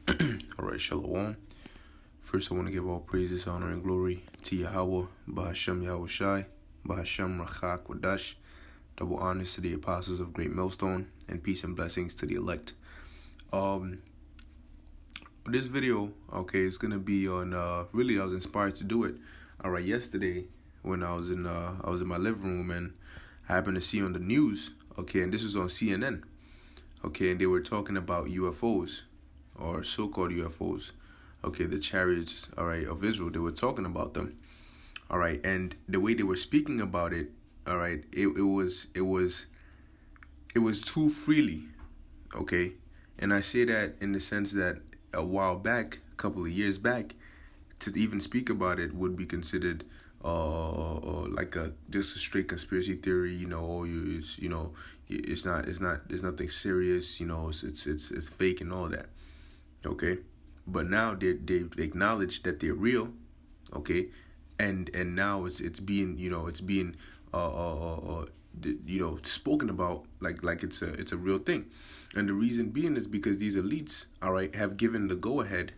All right, Shalom. First, I want to give all praises, honor, and glory to Yahweh, Bahashem Yahweh Shai, Bahashem Rachak Wadash. Double honors to the apostles of Great Millstone, and peace and blessings to the elect. This video, okay, is gonna be on. Really, I was inspired to do it. All right, yesterday when I was in my living room and I happened to see on the news, okay, and this was on CNN, okay, and they were talking about UFOs or so-called UFOs, okay, the chariots, all right, of Israel. They were talking about them, all right, and the way they were speaking about it, all right, it was too freely, okay, and I say that in the sense that a while back, a couple of years back, to even speak about it would be considered like just a straight conspiracy theory, it's nothing serious, it's fake and all that, okay, but now they've acknowledged that they're real, okay, and now it's being spoken about like it's a real thing, and the reason being is because these elites, all right, have given the go ahead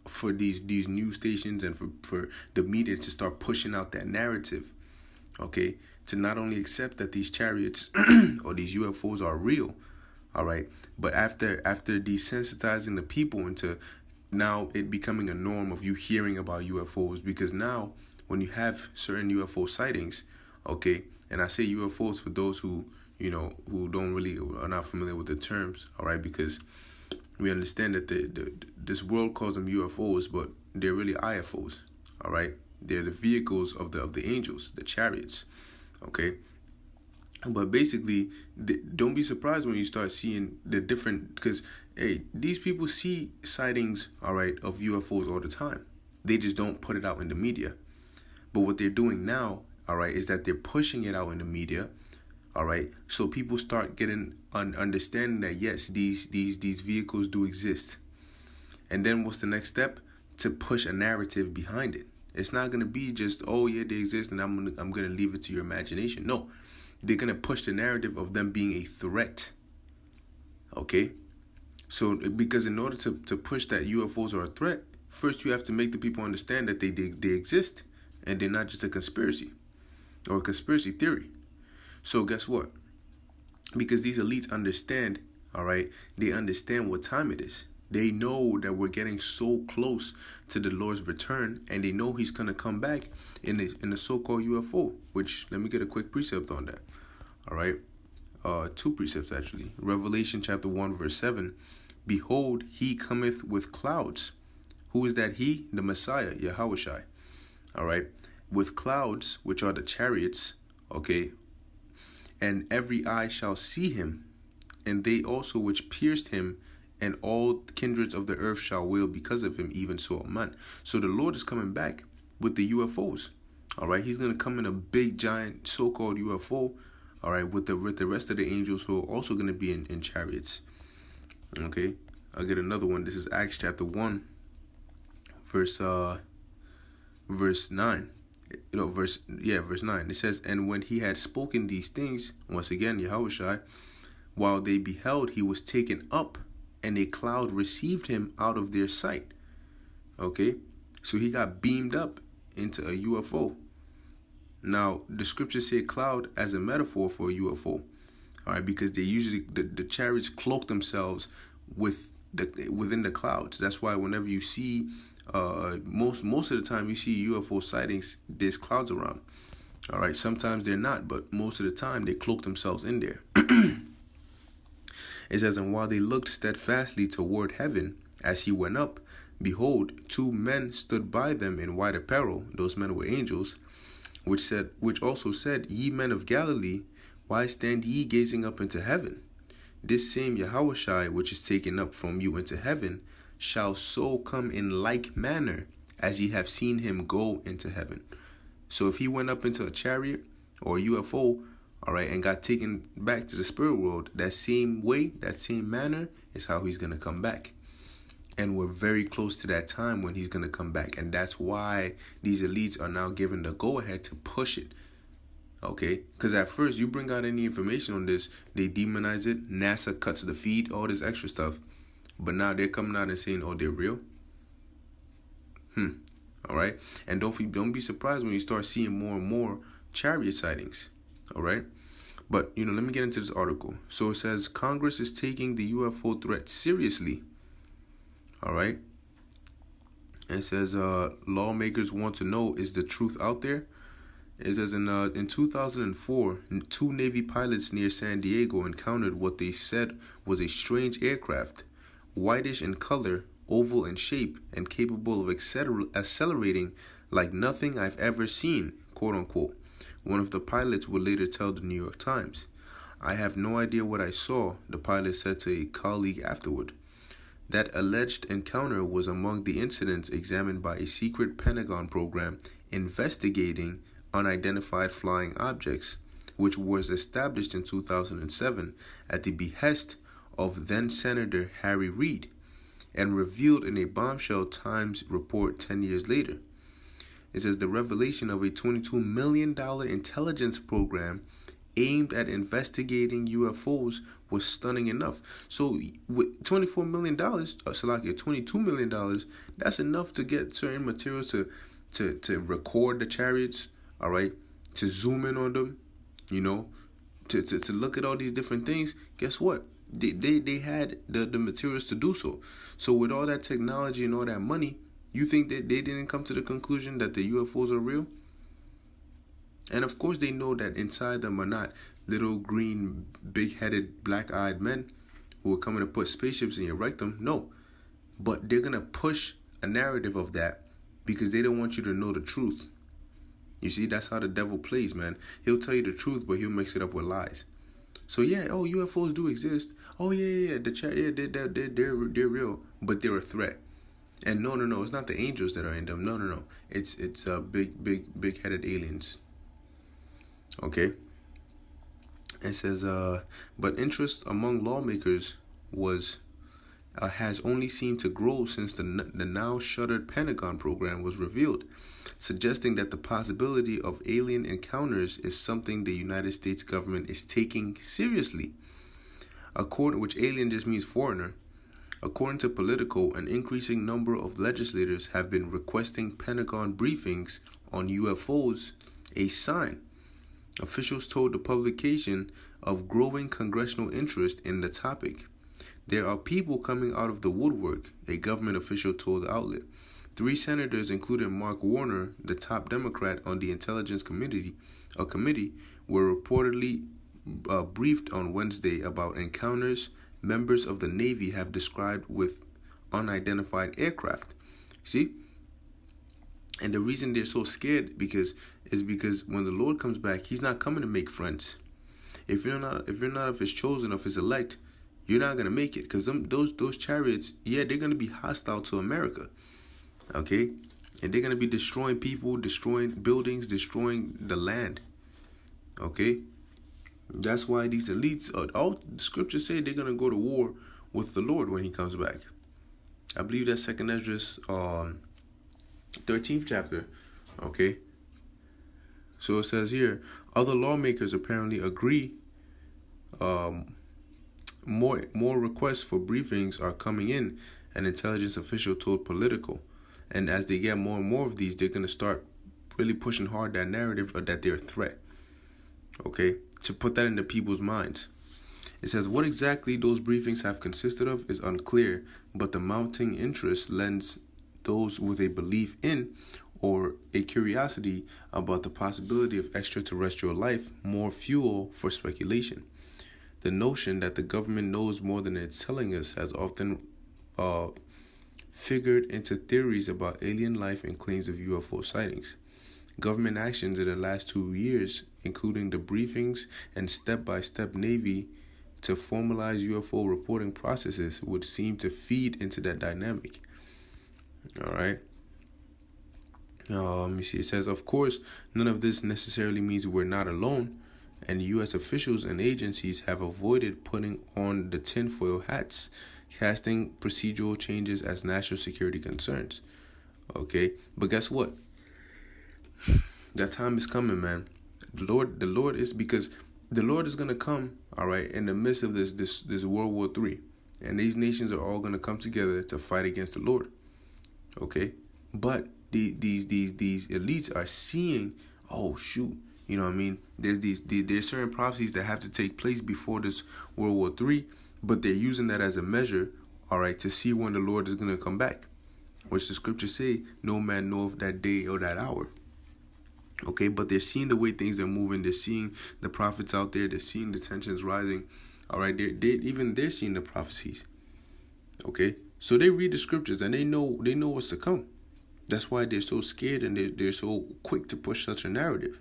for these news stations and for the media to start pushing out that narrative, okay, to not only accept that these chariots or these UFOs are real, all right, but after desensitizing the people into now it becoming a norm of you hearing about UFOs, because now when you have certain UFO sightings, okay, and I say UFOs for those who are not familiar with the terms, all right, because we understand that this world calls them UFOs, but they're really IFOs, all right? They're the vehicles of the angels, the chariots, okay? But basically, don't be surprised when you start seeing the different, because, hey, these people see sightings, all right, of UFOs all the time. They just don't put it out in the media. But what they're doing now, all right, is that they're pushing it out in the media, all right, so people start getting understanding that yes, these vehicles do exist. And then what's the next step? To push a narrative behind it. It's not gonna be just, oh yeah, they exist, and I'm gonna leave it to your imagination. No, they're gonna push the narrative of them being a threat. Okay, so because in order to push that UFOs are a threat, first you have to make the people understand that they exist, and they're not just a conspiracy or a conspiracy theory. So guess what? Because these elites understand, all right, they understand what time it is. They know that we're getting so close to the Lord's return, and they know he's going to come back in the so-called UFO, which, let me get a quick precept on that. All right. Two precepts, actually. Revelation chapter 1, verse 7. Behold, he cometh with clouds. Who is that he? The Messiah, Yahweh Shai. All right. With clouds, which are the chariots, okay, and every eye shall see him, and they also which pierced him, and all kindreds of the earth shall wail because of him, even so man. So the Lord is coming back with the UFOs. All right, he's gonna come in a big giant so-called UFO. All right, with the rest of the angels who are also gonna be in chariots. Okay, I'll get another one. This is Acts chapter 1, verse 9. Verse 9. It says, and when he had spoken these things, once again, Yahweh, while they beheld, he was taken up, and a cloud received him out of their sight. Okay, so he got beamed up into a UFO. Now, the scriptures say cloud as a metaphor for a UFO. All right, because they usually, the chariots cloak themselves within the clouds. That's why whenever you see most of the time you see UFO sightings, there's clouds around. All right, sometimes they're not, but most of the time they cloak themselves in there. It says, and while they looked steadfastly toward heaven as he went up, behold, two men stood by them in white apparel. Those men were angels, which also said, ye men of Galilee, why stand ye gazing up into heaven? This same Yahushai, which is taken up from you into heaven, shall so come in like manner as ye have seen him go into heaven. So if he went up into a chariot or a UFO, all right, and got taken back to the spirit world, that same way, that same manner is how he's going to come back. And we're very close to that time when he's going to come back. And that's why these elites are now given the go-ahead to push it. Okay? Because at first, you bring out any information on this, they demonize it. NASA cuts the feed, all this extra stuff. but now they're coming out and saying, oh, they're real. All right. And don't be surprised when you start seeing more and more chariot sightings. All right. But, let me get into this article. So it says Congress is taking the UFO threat seriously. All right. And it says lawmakers want to know, is the truth out there? It says in 2004, 2 Navy pilots near San Diego encountered what they said was a strange aircraft, whitish in color, oval in shape, and capable of accelerating like nothing I've ever seen, quote unquote. One of the pilots would later tell the New York Times. I have no idea what I saw, the pilot said to a colleague afterward. That alleged encounter was among the incidents examined by a secret Pentagon program investigating unidentified flying objects, which was established in 2007 at the behest of then-Senator Harry Reid, and revealed in a bombshell Times report 10 years later. It says the revelation of a $22 million intelligence program aimed at investigating UFOs was stunning enough. So with $22 million, that's enough to get certain materials to record the chariots, all right, to zoom in on them, to look at all these different things. Guess what? They had the materials to do so. So with all that technology and all that money, you think that they didn't come to the conclusion that the UFOs are real? And of course they know that inside them are not little green, big-headed, black-eyed men who are coming to put spaceships in and wreck them. No. But they're going to push a narrative of that because they don't want you to know the truth. You see, that's how the devil plays, man. He'll tell you the truth, but he'll mix it up with lies. So yeah, UFOs do exist. Oh yeah, they're real, but they're a threat. And no, it's not the angels that are in them. No, it's big-headed aliens. Okay. It says, but interest among lawmakers has only seemed to grow since the now shuttered Pentagon program was revealed, suggesting that the possibility of alien encounters is something the United States government is taking seriously. Which alien just means foreigner. According to Politico, an increasing number of legislators have been requesting Pentagon briefings on UFOs, a sign, officials told the publication, of growing congressional interest in the topic. There are people coming out of the woodwork, a government official told the outlet. 3 senators, including Mark Warner, the top Democrat on the Intelligence Committee, were reportedly briefed on Wednesday about encounters members of the Navy have described with unidentified aircraft. See? And the reason they're so scared is because when the Lord comes back, he's not coming to make friends. If you're not of his chosen, of his elect, you're not going to make it. Because those chariots, they're going to be hostile to America. Okay? And they're going to be destroying people, destroying buildings, destroying the land. Okay? That's why these elites, all the scriptures say they're going to go to war with the Lord when he comes back. I believe that's 2nd Esdras 13th chapter. Okay. So it says here, other lawmakers apparently agree. More requests for briefings are coming in, an intelligence official told Politico. And as they get more and more of these, they're going to start really pushing hard that narrative of that they're a threat. Okay, to put that into people's minds. It says what exactly those briefings have consisted of is unclear, but the mounting interest lends those with a belief in or a curiosity about the possibility of extraterrestrial life more fuel for speculation. The notion that the government knows more than it's telling us has often figured into theories about alien life and claims of UFO sightings. Government actions in the last 2 years, including the briefings and step-by-step Navy to formalize UFO reporting processes, would seem to feed into that dynamic. All right. Let me see. It says, of course, none of this necessarily means we're not alone, and U.S. officials and agencies have avoided putting on the tinfoil hats, casting procedural changes as national security concerns. Okay, but guess what? That time is coming, man. The Lord is because the Lord is gonna come, all right, in the midst of this World War III. And these nations are all going to come together to fight against the Lord. Okay? But these elites are seeing, oh shoot, you know what I mean? There's certain prophecies that have to take place before this World War III, but they're using that as a measure, all right, to see when the Lord is going to come back, which the scriptures say, no man knoweth that day or that hour. Okay, but they're seeing the way things are moving. They're seeing the prophets out there. They're seeing the tensions rising. All right, they're seeing the prophecies. Okay, so they read the scriptures and they know what's to come. That's why they're so scared and they're so quick to push such a narrative.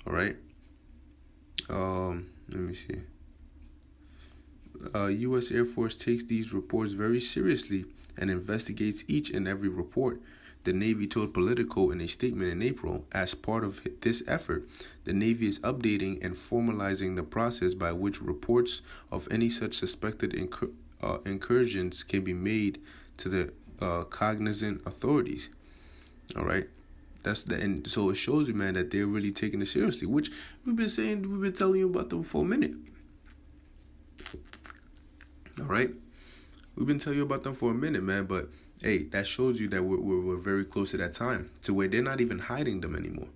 All right. Let me see. U.S. Air Force takes these reports very seriously and investigates each and every report. The Navy told Politico in a statement in April, as part of this effort, the Navy is updating and formalizing the process by which reports of any such suspected incursions can be made to the cognizant authorities. All right. And so it shows you, man, that they're really taking it seriously, which we've been telling you about them for a minute. All right, we've been telling you about them for a minute, man. But hey, that shows you that we're very close to that time to where they're not even hiding them anymore.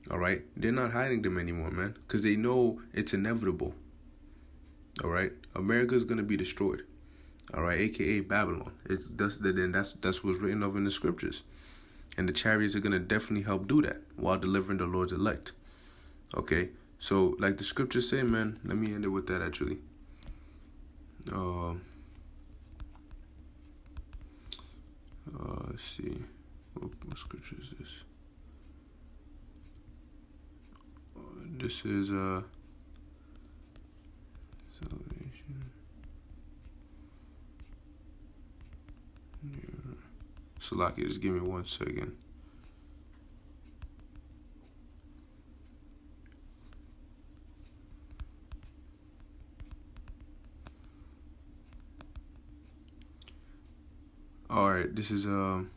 All right, they're not hiding them anymore, man, because they know it's inevitable. All right, America's gonna be destroyed. All right, aka Babylon. That's what's written of in the scriptures. And the chariots are going to definitely help do that while delivering the Lord's elect. Okay? So, like the scriptures say, man, let me end it with that, actually. Let's see. What scripture is this? This is, salvation. Salaki, just give me 1 second. All right, this is Luke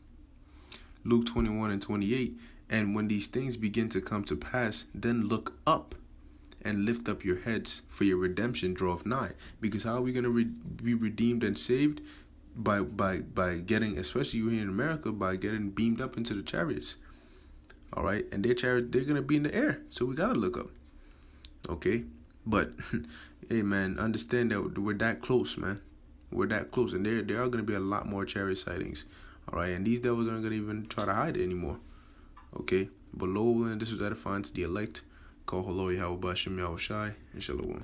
21:28. And when these things begin to come to pass, then look up and lift up your heads, for your redemption draweth nigh. Because how are we going to be redeemed and saved? By getting, especially you here in America, by getting beamed up into the chariots. All right, and they're going to be in the air, so we got to look up. Okay, but hey, man, understand that we're that close, man. We're that close, and there are going to be a lot more chariot sightings. All right, and these devils aren't going to even try to hide it anymore. Okay, but Lord willing, this was edifying to the elect. Call Haloi Hawabashim Yahushai and Shalom.